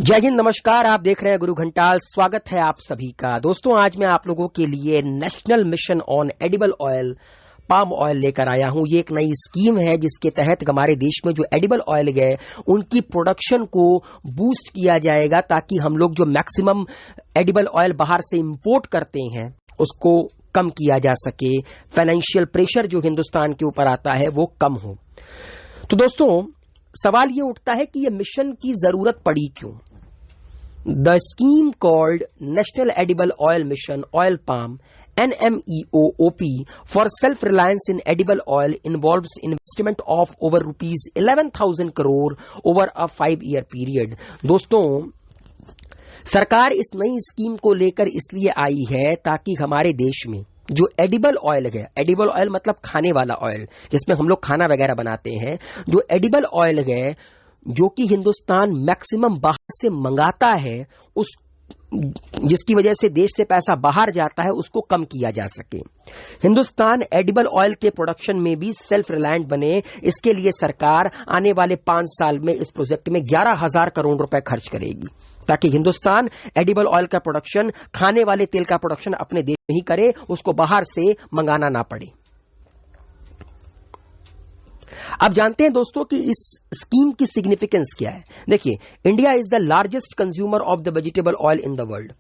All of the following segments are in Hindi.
जय हिंद, नमस्कार। आप देख रहे हैं गुरु घंटाल। स्वागत है आप सभी का। दोस्तों, आज मैं आप लोगों के लिए national mission on edible oil, palm oil लेकर आया हूं। ये एक नई स्कीम है जिसके तहत हमारे देश में जो एडिबल ऑयल है उनकी प्रोडक्शन को बूस्ट किया जाएगा, ताकि हम लोग जो मैक्सिमम एडिबल ऑयल बाहर से इंपोर्ट करते हैं उसको कम किया जा सके। फाइनेंशियल प्रेशर जो हिंदुस्तान के ऊपर आता है वो कम हो। तो दोस्तों, सवाल ये उठता है कि ये मिशन की जरूरत पड़ी क्यों। The scheme called national edible oil mission oil palm NMEOOP for self-reliance in edible oil involves investment of over rupees 11,000 crore over a 5-year period। दोस्तों, सरकार इस नई स्कीम को लेकर इसलिए आई है ताकि हमारे देश में जो एडिबल ऑयल है, एडिबल ऑयल मतलब खाने वाला ऑयल जिसमें हम लोग खाना वगैरह बनाते हैं, जो एडिबल ऑयल है जो कि हिंदुस्तान मैक्सिमम बाहर से मंगाता है, उस जिसकी वजह से देश से पैसा बाहर जाता है, उसको कम किया जा सके। हिंदुस्तान एडिबल ऑयल के प्रोडक्शन में भी सेल्फ रिलायंट बने, इसके लिए सरकार आने वाले 5 साल में इस प्रोजेक्ट में 11,000 करोड़ रुपए खर्च करेगी, ताकि हिंदुस्तान एडिबल ऑयल का प्रोडक्शन, खाने वाले तेल का प्रोडक्शन अपने देश में ही करे, उसको बाहर से मंगाना ना पड़े। आप जानते हैं दोस्तों कि इस स्कीम की सिग्निफिकेंस क्या है। देखिए, India is the largest consumer of the vegetable oil in the world.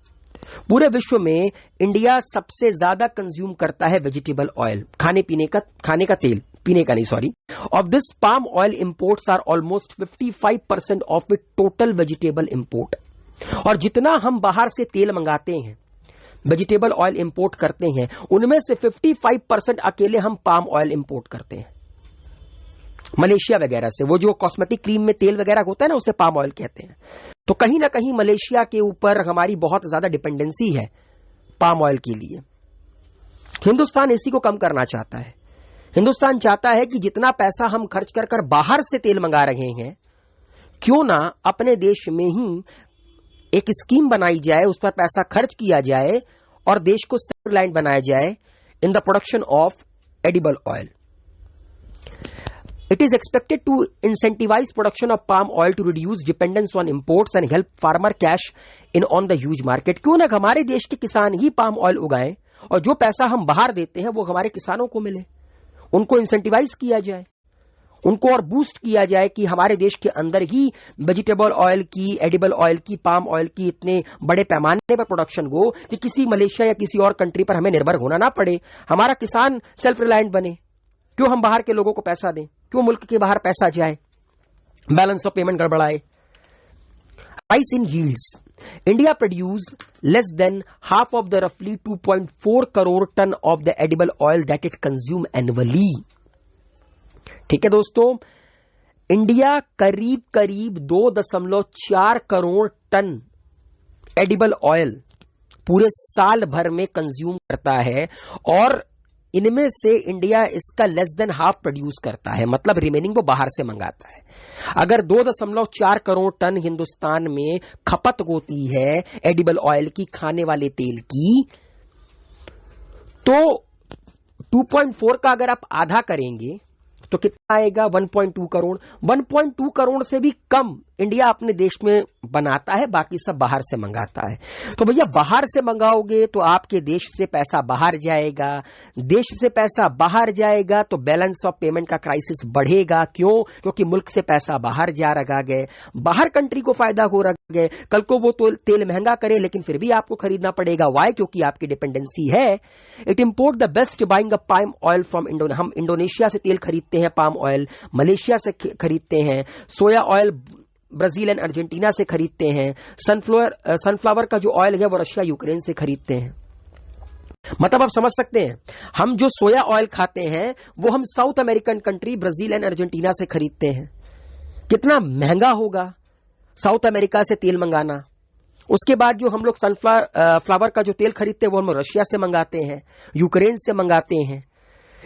पूरे विश्व में इंडिया सबसे ज्यादा कंज्यूम करता है वेजिटेबल ऑयल, खाने का तेल, पीने का नहीं, sorry. Of this palm oil imports are almost 55% of it total vegetable import. और जितना हम बाहर से तेल मंगाते हैं, वेजिटेबल ऑयल इंपोर्ट करते हैं, उनमें से 55% अकेले हम पाम ऑयल इंपोर्ट करते हैं मलेशिया वगैरह से। वो जो कॉस्मेटिक क्रीम में तेल वगैरह होता है ना, उसे पाम ऑयल कहते हैं। तो कहीं ना कहीं मलेशिया के ऊपर हमारी बहुत ज्यादा डिपेंडेंसी है पाम ऑयल के लिए। हिंदुस्तान इसी को कम करना चाहता है। हिंदुस्तान चाहता है कि जितना पैसा हम खर्च कर कर बाहर से तेल मंगा रहे हैं, क्यों ना अपने देश में ही एक स्कीम बनाई जाए, उस पर पैसा खर्च किया जाए और देश को सेल्फ रिलायंट बनाया जाए in the production of edible oil. It is expected to incentivize production of palm oil to reduce dependence on imports and help farmer cash in on the huge market। क्यों ना हमारे देश के किसान ही पाम ऑयल उगाएं और जो पैसा हम बाहर देते हैं वो हमारे किसानों को मिले, उनको इंसेंटिवाइज किया जाए, उनको और बूस्ट किया जाए कि हमारे देश के अंदर ही वेजिटेबल ऑयल की, एडिबल ऑयल की, पाम ऑयल की इतने बड़े पैमाने पर प्रोडक्शन हो कि किसी मलेशिया या किसी और कंट्री पर हमें निर्भर होना ना पड़े। हमारा किसान सेल्फ रिलायंट बने। क्यों हम बाहर के लोगों को पैसा दें, क्यों मुल्क के बाहर पैसा जाए, बैलेंस ऑफ पेमेंट गड़बड़ाए। Rise in yields, India produce less than half of the रफली 2.4 crore tonne of the edible oil that it consume annually. ठीक है दोस्तों, इंडिया करीब करीब 2.4 करोड़ टन एडिबल ऑयल पूरे साल भर में कंज्यूम करता है, और इनमें से इंडिया इसका लेस देन हाफ प्रोड्यूस करता है, मतलब रिमेनिंग वो बाहर से मंगाता है। अगर 2.4 करोड़ टन हिंदुस्तान में खपत होती है एडिबल ऑयल की, खाने वाले तेल की, तो 2.4 का अगर आप आधा करेंगे तो कितना आएगा? 1.2 करोड़। 1.2 करोड़ से भी कम इंडिया अपने देश में बनाता है, बाकी सब बाहर से मंगाता है। तो भैया, बाहर से मंगाओगे तो आपके देश से पैसा बाहर जाएगा, देश से पैसा बाहर जाएगा तो बैलेंस ऑफ पेमेंट का क्राइसिस बढ़ेगा। क्यों? क्योंकि मुल्क से पैसा बाहर जा रहा गए, बाहर कंट्री को फायदा हो रहा गए। कल को वो तो तेल महंगा करे लेकिन फिर भी आपको खरीदना पड़ेगा। वाई? क्योंकि आपकी डिपेंडेंसी है। It import the best buying a palm oil from हम इंडोनेशिया से तेल खरीदते हैं, पाम ऑयल मलेशिया से खरीदते हैं, सोया ऑयल ब्राजील एंड अर्जेंटीना से खरीदते हैं, सनफ्लावर का जो ऑयल है वो रशिया यूक्रेन से खरीदते हैं। मतलब आप समझ सकते हैं, हम जो सोया ऑयल खाते हैं वो हम south American country Brazil and Argentina से खरीदते हैं। कितना महंगा होगा साउथ अमेरिका से तेल मंगाना। उसके बाद जो हम लोग सनफ्लावर का जो तेल खरीदते हैं वो हम रशिया से मंगाते हैं, यूक्रेन से मंगाते हैं,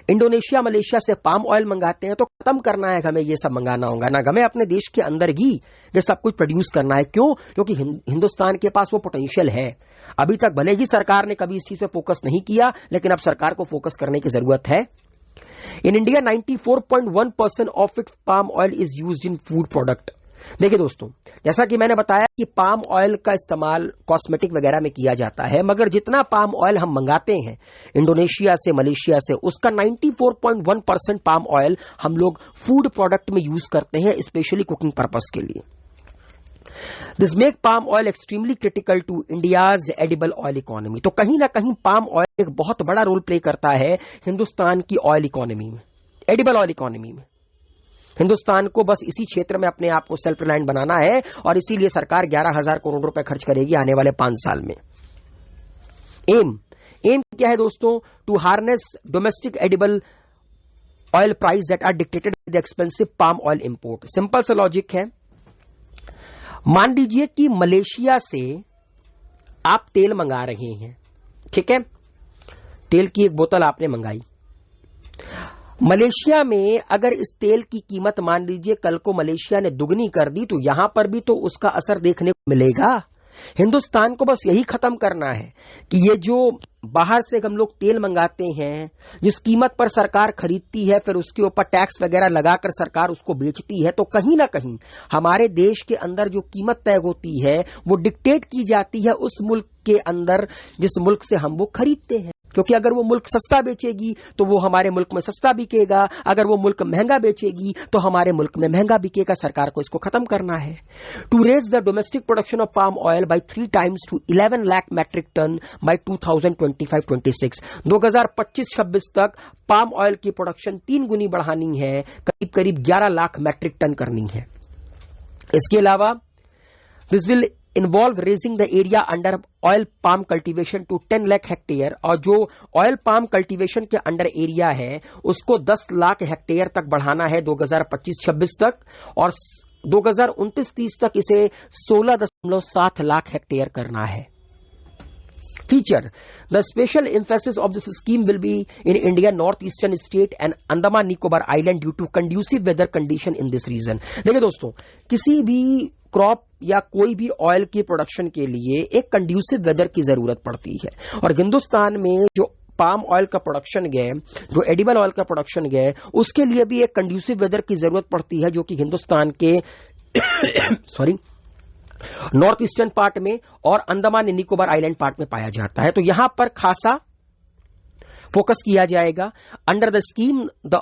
इंडोनेशिया मलेशिया से पाम ऑयल मंगाते हैं। तो खत्म करना है हमें, ये सब मंगाना होगा ना, हमें अपने देश के अंदर ही ये सब कुछ प्रोड्यूस करना है। क्यों? क्योंकि हिंदुस्तान के पास वो पोटेंशियल है। अभी तक भले ही सरकार ने कभी इस चीज पे फोकस नहीं किया, लेकिन अब सरकार को फोकस करने की जरूरत है। In India 94.1% of its palm oil is used in food product. देखिए दोस्तों, जैसा कि मैंने बताया कि पाम ऑयल का इस्तेमाल कॉस्मेटिक वगैरह में किया जाता है, मगर जितना पाम ऑयल हम मंगाते हैं इंडोनेशिया से, मलेशिया से, उसका 94.1% पाम ऑयल हम लोग फूड प्रोडक्ट में यूज करते हैं, स्पेशली कुकिंग पर्पस के लिए। This make palm oil extremely critical to India's edible oil economy. तो कहीं ना कहीं पाम ऑयल एक बहुत बड़ा रोल प्ले करता है हिंदुस्तान की ऑयल इकोनॉमी में, एडिबल ऑयल इकोनॉमी में। हिंदुस्तान को बस इसी क्षेत्र में अपने आप को सेल्फ रिलायंट बनाना है और इसीलिए सरकार 11,000 करोड़ रुपए खर्च करेगी आने वाले 5 साल में। एम क्या है दोस्तों? To harness domestic edible oil price that are dictated by the expensive palm oil import. Simple सा लॉजिक है, मान लीजिए कि मलेशिया से आप तेल मंगा रहे हैं, ठीक है, तेल की एक बोतल आपने मंगाई। मलेशिया में अगर इस तेल की कीमत मान लीजिए कल को मलेशिया ने दुगनी कर दी, तो यहां पर भी तो उसका असर देखने को मिलेगा। हिंदुस्तान को बस यही खत्म करना है कि ये जो बाहर से हम लोग तेल मंगाते हैं, जिस कीमत पर सरकार खरीदती है, फिर उसके ऊपर टैक्स वगैरह लगाकर सरकार उसको बेचती है, तो कहीं ना कहीं हमारे देश के अंदर जो कीमत तय होती है वो डिक्टेट की जाती है उस मुल्क के अंदर जिस मुल्क से हम वो खरीदते हैं। क्योंकि अगर वो मुल्क सस्ता बेचेगी तो वो हमारे मुल्क में सस्ता बिकेगा, अगर वो मुल्क महंगा बेचेगी तो हमारे मुल्क में महंगा बिकेगा। सरकार को इसको खत्म करना है। To raise the domestic production of palm oil by 3 times to 11 lakh metric ton by 2025-26। 2025-26 तक पाम ऑयल की प्रोडक्शन 3 गुनी बढ़ानी है, करीब करीब 11 लाख मैट्रिक टन करनी है। इसके अलावा this will involve raising the area under oil palm cultivation to 10 lakh hectare, और जो ऑयल पाम कल्टीवेशन के अंडर एरिया है उसको 10 लाख हेक्टेयर तक बढ़ाना है 2025-26 तक, और 2029-30 तक इसे 16.7 लाख हेक्टेयर करना है। Feature: The special emphasis of this scheme will be in India, northeastern state and Andaman Nicobar Island due to conducive weather condition in this region। देखिए दोस्तों, किसी भी क्रॉप या कोई भी ऑयल की प्रोडक्शन के लिए एक कंड्यूसिव वेदर की जरूरत पड़ती है, और हिंदुस्तान में जो पाम ऑयल का प्रोडक्शन गए, जो एडिबल ऑयल का प्रोडक्शन गए, उसके लिए भी एक कंड्यूसिव वेदर की जरूरत पड़ती है, जो कि हिंदुस्तान के नॉर्थ ईस्टर्न पार्ट में और Andaman and Nicobar island part में पाया जाता है। तो यहां पर खासा फोकस किया जाएगा। Under the scheme the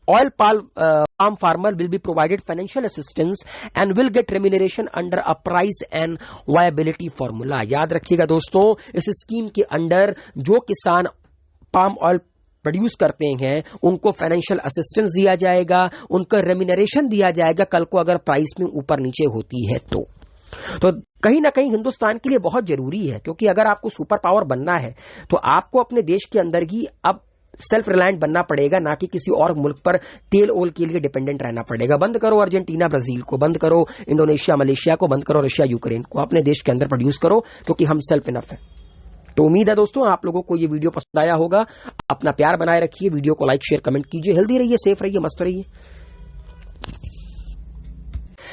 oil palm farmer will be provided financial assistance and will get remuneration under a price and viability formula। याद रखिएगा दोस्तों, इस स्कीम के अंडर जो किसान पाम ऑयल प्रोड्यूस करते हैं उनको फाइनेंशियल असिस्टेंस दिया जाएगा, उनका रेम्यूनरेशन दिया जाएगा कल को अगर प्राइस में ऊपर नीचे होती है तो कहीं ना कहीं हिंदुस्तान के लिए बहुत जरूरी है, क्योंकि अगर आपको सुपर पावर बनना है तो आपको अपने देश के अंदर ही अब सेल्फ रिलायंट बनना पड़ेगा, ना कि किसी और मुल्क पर तेल ओल के लिए डिपेंडेंट रहना पड़ेगा। बंद करो अर्जेंटीना ब्राजील को, बंद करो इंडोनेशिया मलेशिया को, बंद करो रशिया यूक्रेन को, अपने देश के अंदर प्रोड्यूस करो, क्योंकि हम सेल्फ इनफ है। तो उम्मीद है दोस्तों आप लोगों को ये वीडियो पसंद आया होगा। अपना प्यार बनाए रखिए, वीडियो को लाइक शेयर कमेंट कीजिए, हेल्दी रहिए, सेफ रहिए, मस्त रहिए।